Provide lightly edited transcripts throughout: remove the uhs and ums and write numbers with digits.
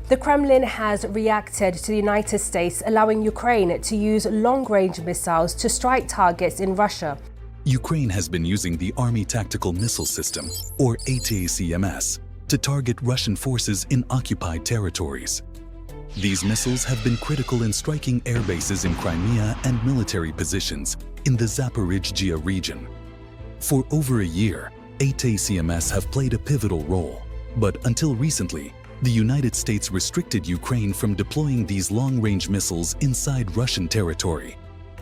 The Kremlin has reacted to the United States, allowing Ukraine to use long-range missiles to strike targets in Russia. Ukraine has been using the Army Tactical Missile System, or ATACMS, to target Russian forces in occupied territories. These missiles have been critical in striking air bases in Crimea and military positions in the Zaporizhzhia region. For over a year, ATACMS have played a pivotal role, but until recently, the United States restricted Ukraine from deploying these long-range missiles inside Russian territory.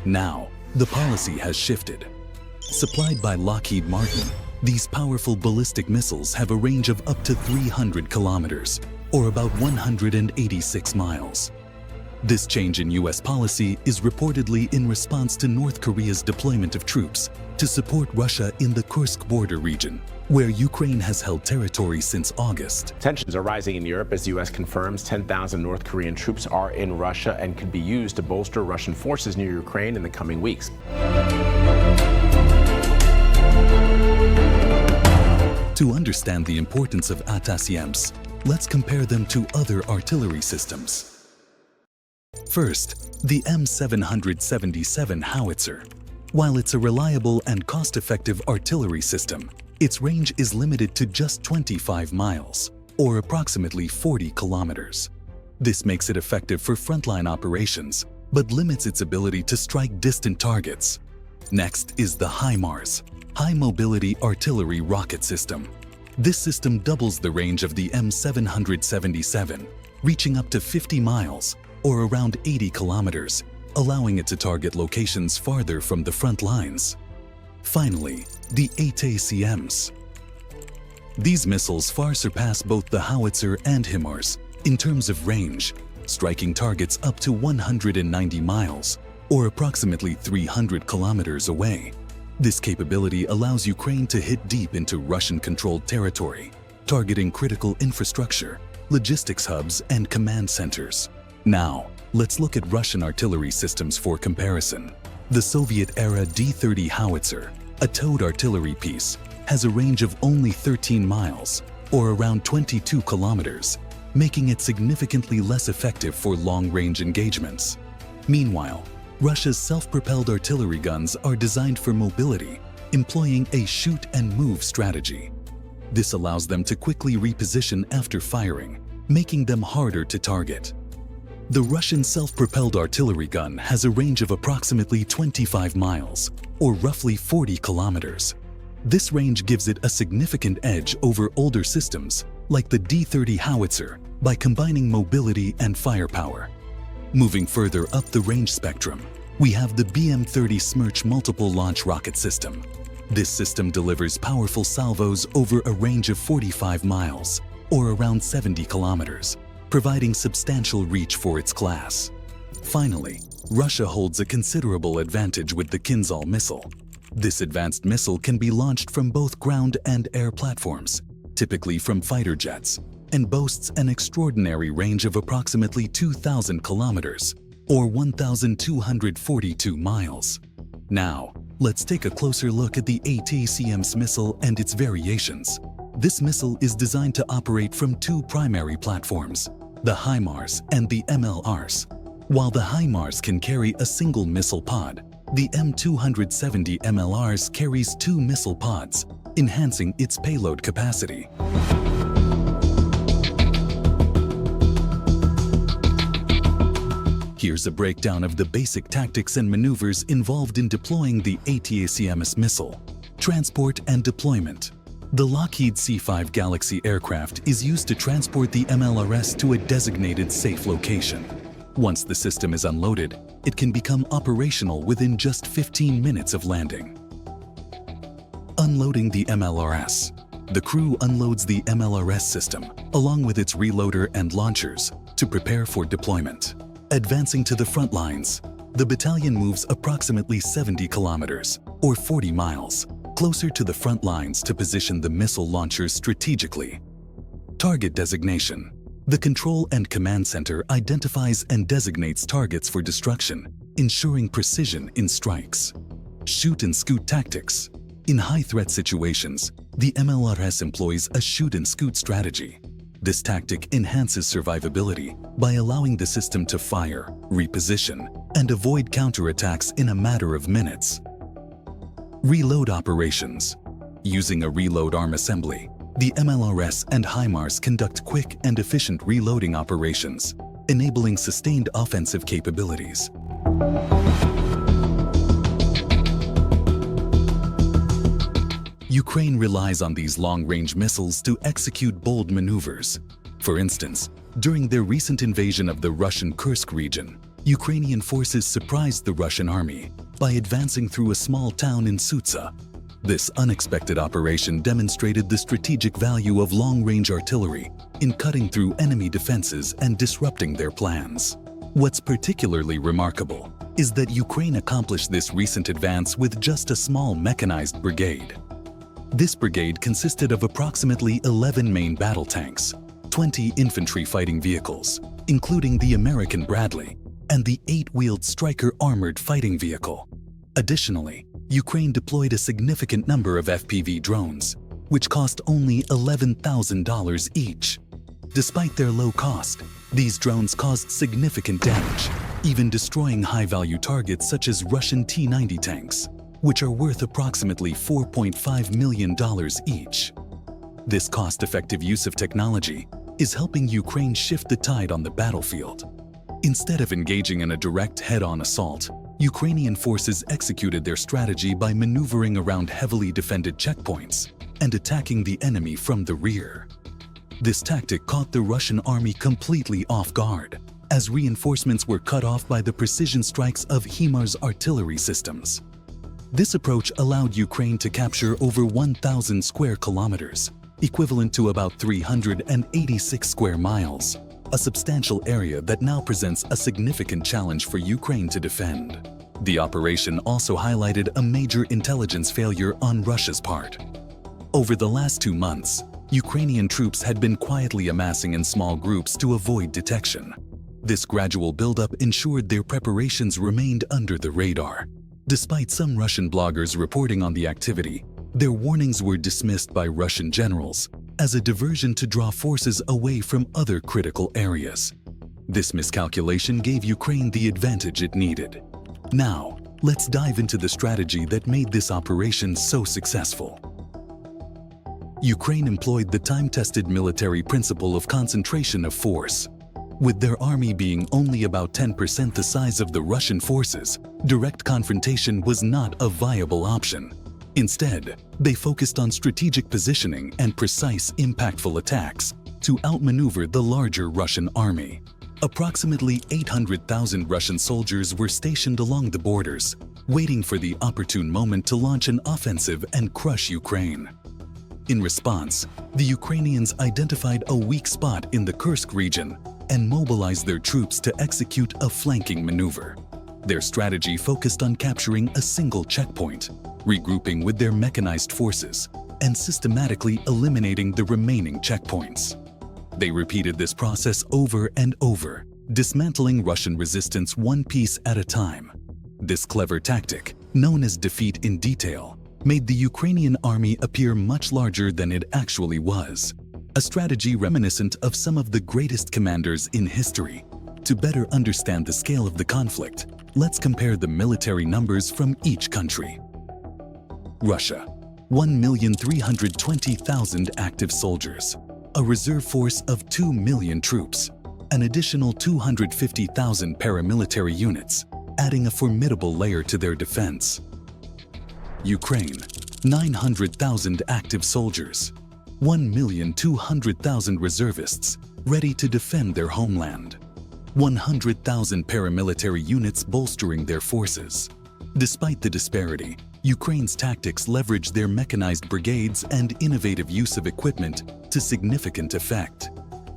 Now, the policy has shifted. Supplied by Lockheed Martin, these powerful ballistic missiles have a range of up to 300 kilometers, or about 186 miles. This change in U.S. policy is reportedly in response to North Korea's deployment of troops to support Russia in the Kursk border region, where Ukraine has held territory since August. Tensions are rising in Europe as the U.S. confirms 10,000 North Korean troops are in Russia and could be used to bolster Russian forces near Ukraine in the coming weeks. To understand the importance of ATACMS, let's compare them to other artillery systems. First, the M777 howitzer. While it's a reliable and cost-effective artillery system, its range is limited to just 25 miles, or approximately 40 kilometers. This makes it effective for frontline operations, but limits its ability to strike distant targets. Next is the HIMARS, High Mobility Artillery Rocket System. This system doubles the range of the M777, reaching up to 50 miles, or around 80 kilometers, allowing it to target locations farther from the front lines. Finally, the ATACMS. These missiles far surpass both the howitzer and HIMARS in terms of range, striking targets up to 190 miles, or approximately 300 kilometers away. This capability allows Ukraine to hit deep into Russian-controlled territory, targeting critical infrastructure, logistics hubs, and command centers. Now, let's look at Russian artillery systems for comparison. The Soviet-era D-30 howitzer, a towed artillery piece, has a range of only 13 miles, or around 22 kilometers, making it significantly less effective for long-range engagements. Meanwhile, Russia's self-propelled artillery guns are designed for mobility, employing a shoot-and-move strategy. This allows them to quickly reposition after firing, making them harder to target. The Russian self-propelled artillery gun has a range of approximately 25 miles, or roughly 40 kilometers. This range gives it a significant edge over older systems, like the D-30 howitzer, by combining mobility and firepower. Moving further up the range spectrum, we have the BM-30 Smerch multiple launch rocket system. This system delivers powerful salvos over a range of 45 miles, or around 70 kilometers, providing substantial reach for its class. Finally, Russia holds a considerable advantage with the Kinzhal missile. This advanced missile can be launched from both ground and air platforms, typically from fighter jets, and boasts an extraordinary range of approximately 2,000 kilometers, or 1,242 miles. Now, let's take a closer look at the ATACMS missile and its variations. This missile is designed to operate from two primary platforms, the HIMARS and the MLRs. While the HIMARS can carry a single missile pod, the M270 MLRs carries two missile pods, enhancing its payload capacity. Here's a breakdown of the basic tactics and maneuvers involved in deploying the ATACMS missile. Transport and deployment. The Lockheed C-5 Galaxy aircraft is used to transport the MLRS to a designated safe location. Once the system is unloaded, it can become operational within just 15 minutes of landing. Unloading the MLRS. The crew unloads the MLRS system, along with its reloader and launchers, to prepare for deployment. Advancing to the front lines, the battalion moves approximately 70 kilometers, or 40 miles, closer to the front lines to position the missile launchers strategically. Target designation. The Control and Command Center identifies and designates targets for destruction, ensuring precision in strikes. Shoot and scoot tactics. In high-threat situations, the MLRS employs a shoot and scoot strategy. This tactic enhances survivability by allowing the system to fire, reposition, and avoid counterattacks in a matter of minutes. Reload operations. Using a reload arm assembly, the MLRS and HIMARS conduct quick and efficient reloading operations, enabling sustained offensive capabilities. Ukraine relies on these long-range missiles to execute bold maneuvers. For instance, during their recent invasion of the Russian Kursk region, Ukrainian forces surprised the Russian army by advancing through a small town in Sutsa. This unexpected operation demonstrated the strategic value of long-range artillery in cutting through enemy defenses and disrupting their plans. What's particularly remarkable is that Ukraine accomplished this recent advance with just a small mechanized brigade. This brigade consisted of approximately 11 main battle tanks, 20 infantry fighting vehicles, including the American Bradley, and the 8-wheeled Stryker armored fighting vehicle. Additionally, Ukraine deployed a significant number of FPV drones, which cost only $11,000 each. Despite their low cost, these drones caused significant damage, even destroying high-value targets such as Russian T-90 tanks, which are worth approximately $4.5 million each. This cost-effective use of technology is helping Ukraine shift the tide on the battlefield. Instead of engaging in a direct head-on assault, Ukrainian forces executed their strategy by maneuvering around heavily defended checkpoints and attacking the enemy from the rear. This tactic caught the Russian army completely off guard, as reinforcements were cut off by the precision strikes of HIMARS artillery systems. This approach allowed Ukraine to capture over 1,000 square kilometers, equivalent to about 386 square miles, a substantial area that now presents a significant challenge for Ukraine to defend. The operation also highlighted a major intelligence failure on Russia's part. Over the last 2 months, Ukrainian troops had been quietly amassing in small groups to avoid detection. This gradual buildup ensured their preparations remained under the radar. Despite some Russian bloggers reporting on the activity, their warnings were dismissed by Russian generals as a diversion to draw forces away from other critical areas. This miscalculation gave Ukraine the advantage it needed. Now, let's dive into the strategy that made this operation so successful. Ukraine employed the time-tested military principle of concentration of force. With their army being only about 10% the size of the Russian forces, direct confrontation was not a viable option. Instead, they focused on strategic positioning and precise, impactful attacks to outmaneuver the larger Russian army. Approximately 800,000 Russian soldiers were stationed along the borders, waiting for the opportune moment to launch an offensive and crush Ukraine. In response, the Ukrainians identified a weak spot in the Kursk region and mobilized their troops to execute a flanking maneuver. Their strategy focused on capturing a single checkpoint, regrouping with their mechanized forces, and systematically eliminating the remaining checkpoints. They repeated this process over and over, dismantling Russian resistance one piece at a time. This clever tactic, known as defeat in detail, made the Ukrainian army appear much larger than it actually was, a strategy reminiscent of some of the greatest commanders in history. To better understand the scale of the conflict, let's compare the military numbers from each country. Russia, 1,320,000 active soldiers, a reserve force of 2 million troops, an additional 250,000 paramilitary units, adding a formidable layer to their defense. Ukraine, 900,000 active soldiers, 1,200,000 reservists ready to defend their homeland, 100,000 paramilitary units bolstering their forces. Despite the disparity, Ukraine's tactics leveraged their mechanized brigades and innovative use of equipment to significant effect.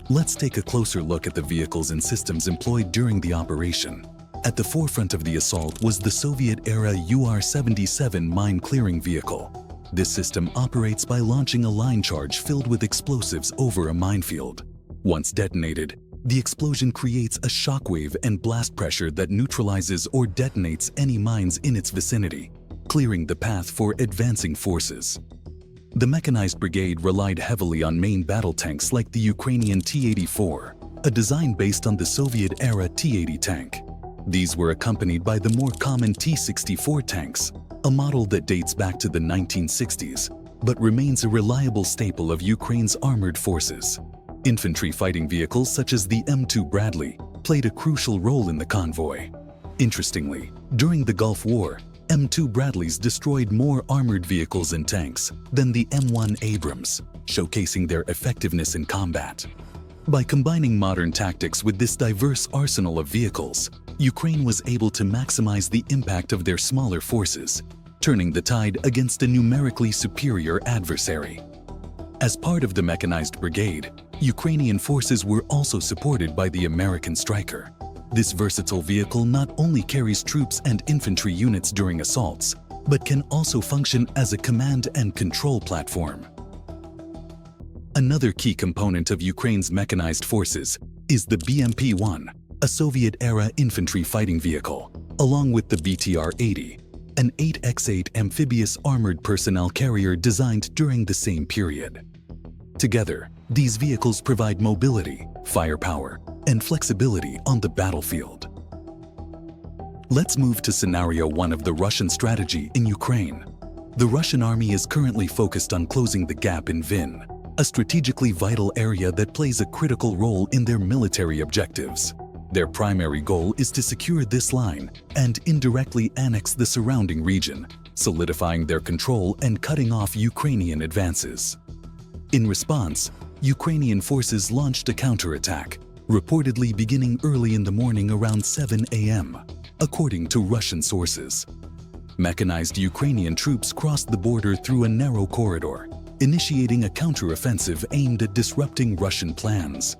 Let's take a closer look at the vehicles and systems employed during the operation. At the forefront of the assault was the Soviet-era UR-77 mine-clearing vehicle. This system operates by launching a line charge filled with explosives over a minefield. Once detonated, the explosion creates a shockwave and blast pressure that neutralizes or detonates any mines in its vicinity, clearing the path for advancing forces. The mechanized brigade relied heavily on main battle tanks like the Ukrainian T-84, a design based on the Soviet-era T-80 tank. These were accompanied by the more common T-64 tanks, a model that dates back to the 1960s, but remains a reliable staple of Ukraine's armored forces. Infantry fighting vehicles such as the M2 Bradley played a crucial role in the convoy. Interestingly, during the Gulf War, M2 Bradleys destroyed more armored vehicles and tanks than the M1 Abrams, showcasing their effectiveness in combat. By combining modern tactics with this diverse arsenal of vehicles, Ukraine was able to maximize the impact of their smaller forces, turning the tide against a numerically superior adversary. As part of the mechanized brigade, Ukrainian forces were also supported by the American Stryker. This versatile vehicle not only carries troops and infantry units during assaults, but can also function as a command and control platform. Another key component of Ukraine's mechanized forces is the BMP-1, a Soviet-era infantry fighting vehicle, along with the BTR-80, an 8x8 amphibious armored personnel carrier designed during the same period. Together, these vehicles provide mobility, firepower, and flexibility on the battlefield. Let's move to Scenario 1 of the Russian strategy in Ukraine. The Russian army is currently focused on closing the gap in Vin, a strategically vital area that plays a critical role in their military objectives. Their primary goal is to secure this line and indirectly annex the surrounding region, solidifying their control and cutting off Ukrainian advances. In response, Ukrainian forces launched a counterattack, reportedly beginning early in the morning around 7 a.m., according to Russian sources. Mechanized Ukrainian troops crossed the border through a narrow corridor, initiating a counteroffensive aimed at disrupting Russian plans.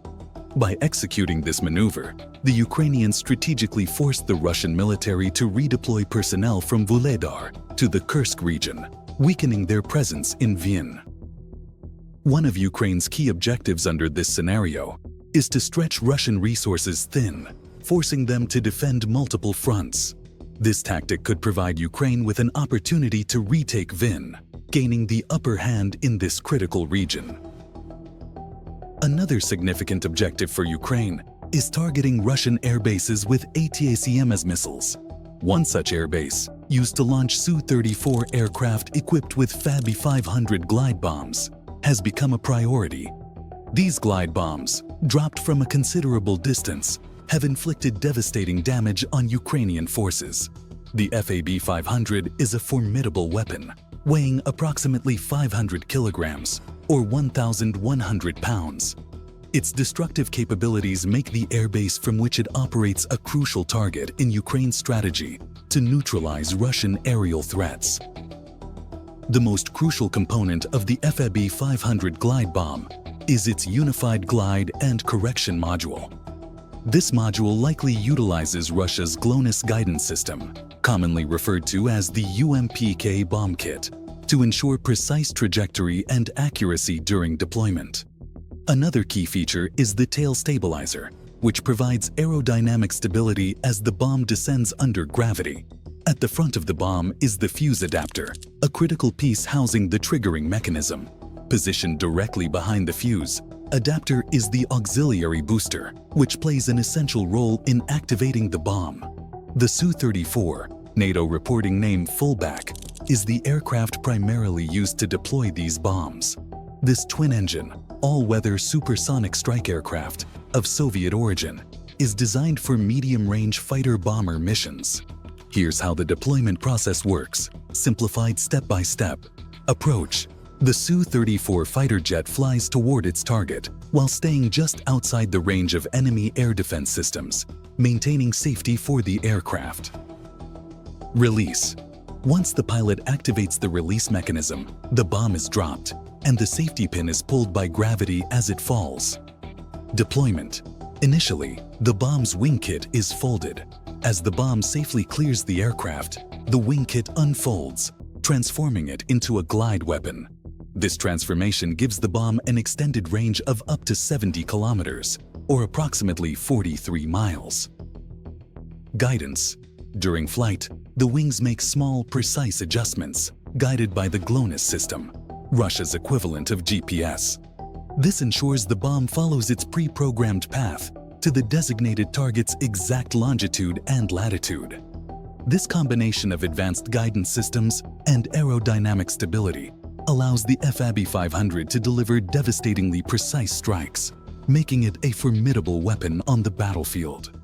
By executing this maneuver, the Ukrainians strategically forced the Russian military to redeploy personnel from Vuhledar to the Kursk region, weakening their presence in Vin. One of Ukraine's key objectives under this scenario is to stretch Russian resources thin, forcing them to defend multiple fronts. This tactic could provide Ukraine with an opportunity to retake Vin, gaining the upper hand in this critical region. Another significant objective for Ukraine is targeting Russian air bases with ATACMS missiles. One such airbase, used to launch Su-34 aircraft equipped with Fabi-500 glide bombs, has become a priority. These glide bombs, dropped from a considerable distance, have inflicted devastating damage on Ukrainian forces. The Fabi-500 is a formidable weapon, weighing approximately 500 kilograms, or 1,100 pounds. Its destructive capabilities make the airbase from which it operates a crucial target in Ukraine's strategy to neutralize Russian aerial threats. The most crucial component of the Fabi-500 glide bomb is its unified glide and correction module. This module likely utilizes Russia's GLONASS guidance system, commonly referred to as the UMPK bomb kit, to ensure precise trajectory and accuracy during deployment. Another key feature is the tail stabilizer, which provides aerodynamic stability as the bomb descends under gravity. At the front of the bomb is the fuse adapter, a critical piece housing the triggering mechanism. Positioned directly behind the fuse, adapter is the auxiliary booster, which plays an essential role in activating the bomb. The Su-34, NATO reporting name Fullback, is the aircraft primarily used to deploy these bombs. This twin-engine, all-weather supersonic strike aircraft of Soviet origin is designed for medium-range fighter-bomber missions. Here's how the deployment process works, simplified step-by-step. Approach. The Su-34 fighter jet flies toward its target while staying just outside the range of enemy air defense systems, maintaining safety for the aircraft. Release. Once the pilot activates the release mechanism, the bomb is dropped, and the safety pin is pulled by gravity as it falls. Deployment. Initially, the bomb's wing kit is folded. As the bomb safely clears the aircraft, the wing kit unfolds, transforming it into a glide weapon. This transformation gives the bomb an extended range of up to 70 kilometers, or approximately 43 miles. Guidance. During flight, the wings make small, precise adjustments, guided by the GLONASS system. Russia's equivalent of GPS. This ensures the bomb follows its pre-programmed path to the designated target's exact longitude and latitude. This combination of advanced guidance systems and aerodynamic stability allows the FAB-500 to deliver devastatingly precise strikes, making it a formidable weapon on the battlefield.